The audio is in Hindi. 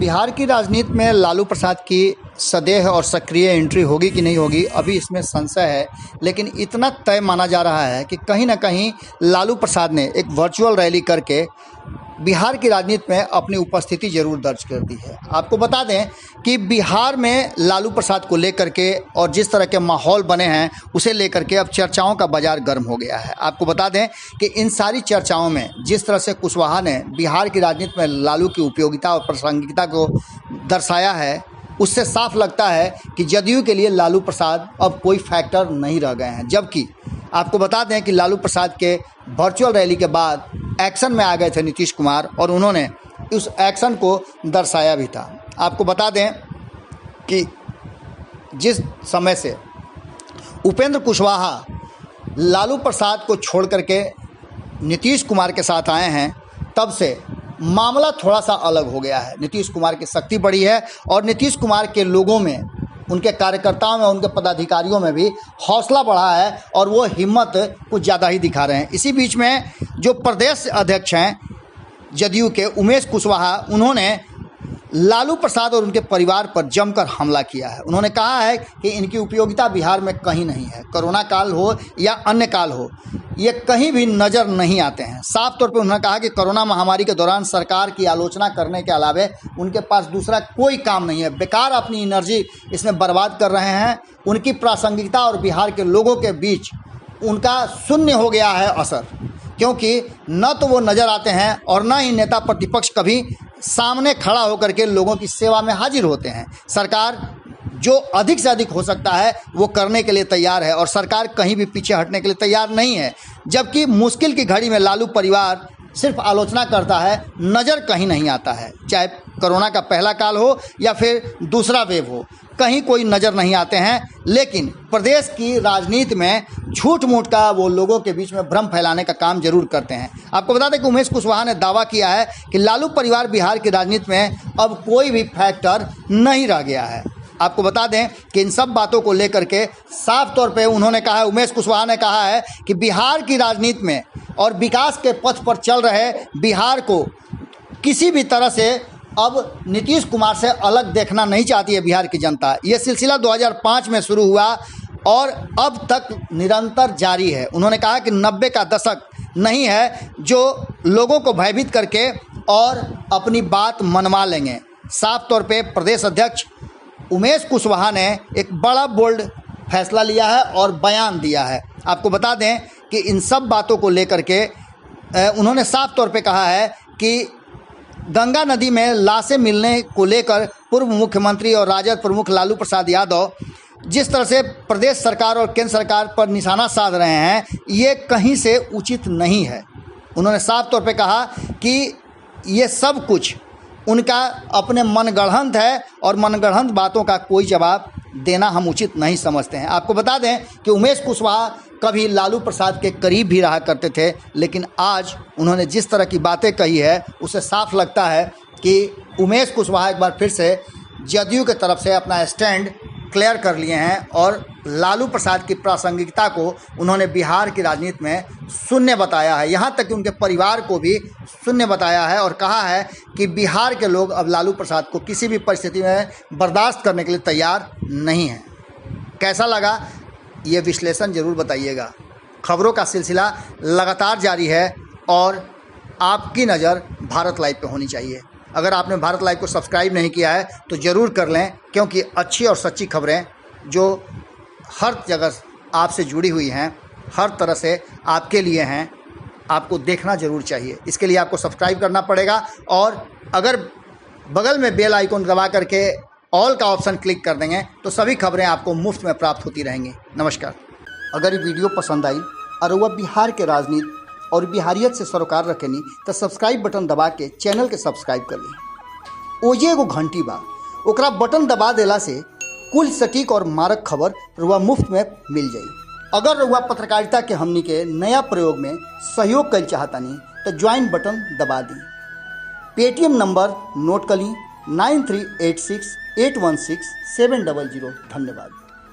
बिहार की राजनीति में लालू प्रसाद की सदेह और सक्रिय एंट्री होगी कि नहीं होगी, अभी इसमें संशय है। लेकिन इतना तय माना जा रहा है कि कहीं ना कहीं लालू प्रसाद ने एक वर्चुअल रैली करके बिहार की राजनीति में अपनी उपस्थिति जरूर दर्ज कर दी है। आपको बता दें कि बिहार में लालू प्रसाद को लेकर के और जिस तरह के माहौल बने हैं उसे लेकर के अब चर्चाओं का बाजार गर्म हो गया है। आपको बता दें कि इन सारी चर्चाओं में जिस तरह से कुशवाहा ने बिहार की राजनीति में लालू की उपयोगिता और प्रासंगिकता को दर्शाया है, उससे साफ लगता है कि जदयू के लिए लालू प्रसाद अब कोई फैक्टर नहीं रह गए हैं। जबकि आपको बता दें कि लालू प्रसाद के वर्चुअल रैली के बाद एक्शन में आ गए थे नीतीश कुमार और उन्होंने उस एक्शन को दर्शाया भी था। आपको बता दें कि जिस समय से उपेंद्र कुशवाहा लालू प्रसाद को छोड़ करके नीतीश कुमार के साथ आए हैं, तब से मामला थोड़ा सा अलग हो गया है। नीतीश कुमार की शक्ति बढ़ी है और नीतीश कुमार के लोगों में, उनके कार्यकर्ताओं में, उनके पदाधिकारियों में भी हौसला बढ़ा है और वो हिम्मत कुछ ज़्यादा ही दिखा रहे हैं। इसी बीच में जो प्रदेश अध्यक्ष हैं जदयू के, उमेश कुशवाहा, उन्होंने लालू प्रसाद और उनके परिवार पर जमकर हमला किया है। उन्होंने कहा है कि इनकी उपयोगिता बिहार में कहीं नहीं है। कोरोना काल हो या अन्य काल हो, ये कहीं भी नज़र नहीं आते हैं। साफ तौर पे उन्होंने कहा कि कोरोना महामारी के दौरान सरकार की आलोचना करने के अलावे उनके पास दूसरा कोई काम नहीं है। बेकार अपनी एनर्जी इसमें बर्बाद कर रहे हैं। उनकी प्रासंगिकता और बिहार के लोगों के बीच उनका शून्य हो गया है असर, क्योंकि न तो वो नज़र आते हैं और न ही नेता प्रतिपक्ष कभी सामने खड़ा होकर के लोगों की सेवा में हाजिर होते हैं। सरकार जो अधिक से अधिक हो सकता है वो करने के लिए तैयार है और सरकार कहीं भी पीछे हटने के लिए तैयार नहीं है। जबकि मुश्किल की घड़ी में लालू परिवार सिर्फ आलोचना करता है, नज़र कहीं नहीं आता है। चाहे कोरोना का पहला काल हो या फिर दूसरा वेव हो, कहीं कोई नज़र नहीं आते हैं। लेकिन प्रदेश की राजनीति में झूठ मूठ का वो लोगों के बीच में भ्रम फैलाने का काम जरूर करते हैं। आपको बता दें कि उमेश कुशवाहा ने दावा किया है कि लालू परिवार बिहार की राजनीति में अब कोई भी फैक्टर नहीं रह गया है। आपको बता दें कि इन सब बातों को लेकर के साफ तौर पे उन्होंने कहा है, उमेश कुशवाहा ने कहा है कि बिहार की राजनीति में और विकास के पथ पर चल रहे बिहार को किसी भी तरह से अब नीतीश कुमार से अलग देखना नहीं चाहती है बिहार की जनता। ये सिलसिला 2005 में शुरू हुआ और अब तक निरंतर जारी है। उन्होंने कहा कि 90 का दशक नहीं है जो लोगों को भयभीत करके और अपनी बात मनवा लेंगे। साफ तौर पे प्रदेश अध्यक्ष उमेश कुशवाहा ने एक बड़ा बोल्ड फैसला लिया है और बयान दिया है। आपको बता दें कि इन सब बातों को लेकर के उन्होंने साफ तौर पे कहा है कि गंगा नदी में लाशें मिलने को लेकर पूर्व मुख्यमंत्री और राजद प्रमुख लालू प्रसाद यादव जिस तरह से प्रदेश सरकार और केंद्र सरकार पर निशाना साध रहे हैं, ये कहीं से उचित नहीं है। उन्होंने साफ तौर पे कहा कि ये सब कुछ उनका अपने मनगढ़ंत है और मनगढ़ंत बातों का कोई जवाब देना हम उचित नहीं समझते हैं। आपको बता दें कि उमेश कुशवाहा कभी लालू प्रसाद के करीब भी रहा करते थे, लेकिन आज उन्होंने जिस तरह की बातें कही है उससे साफ लगता है कि उमेश कुशवाहा एक बार फिर से जदयू की तरफ से अपना स्टैंड क्लियर कर लिए हैं और लालू प्रसाद की प्रासंगिकता को उन्होंने बिहार की राजनीति में शून्य बताया है। यहाँ तक कि उनके परिवार को भी शून्य बताया है और कहा है कि बिहार के लोग अब लालू प्रसाद को किसी भी परिस्थिति में बर्दाश्त करने के लिए तैयार नहीं हैं। कैसा लगा ये विश्लेषण ज़रूर बताइएगा। खबरों का सिलसिला लगातार जारी है और आपकी नज़र भारत लाइव पे होनी चाहिए। अगर आपने भारत लाइव को सब्सक्राइब नहीं किया है तो ज़रूर कर लें, क्योंकि अच्छी और सच्ची खबरें जो हर जगह आपसे जुड़ी हुई हैं, हर तरह से आपके लिए हैं, आपको देखना ज़रूर चाहिए। इसके लिए आपको सब्सक्राइब करना पड़ेगा और अगर बगल में बेल आइकन दबा करके ऑल का ऑप्शन क्लिक कर देंगे तो सभी खबरें आपको मुफ्त में प्राप्त होती रहेंगी। नमस्कार। अगर ये वीडियो पसंद आई और वह बिहार के राजनीति और बिहारियत से सरोकार रखेनी तो सब्सक्राइब बटन दबा के चैनल के सब्सक्राइब कर ली। ओजे एगो घंटी बा, ओकरा बटन दबा देला से कुल सटीक और मारक खबर रुआ मुफ्त में मिल जाई। अगर रुआ पत्रकारिता के हमनी के नया प्रयोग में सहयोग कर चाहतानी तो ज्वाइन बटन दबा दी। पेटीएम नंबर नोट कर ली 9386816700। धन्यवाद।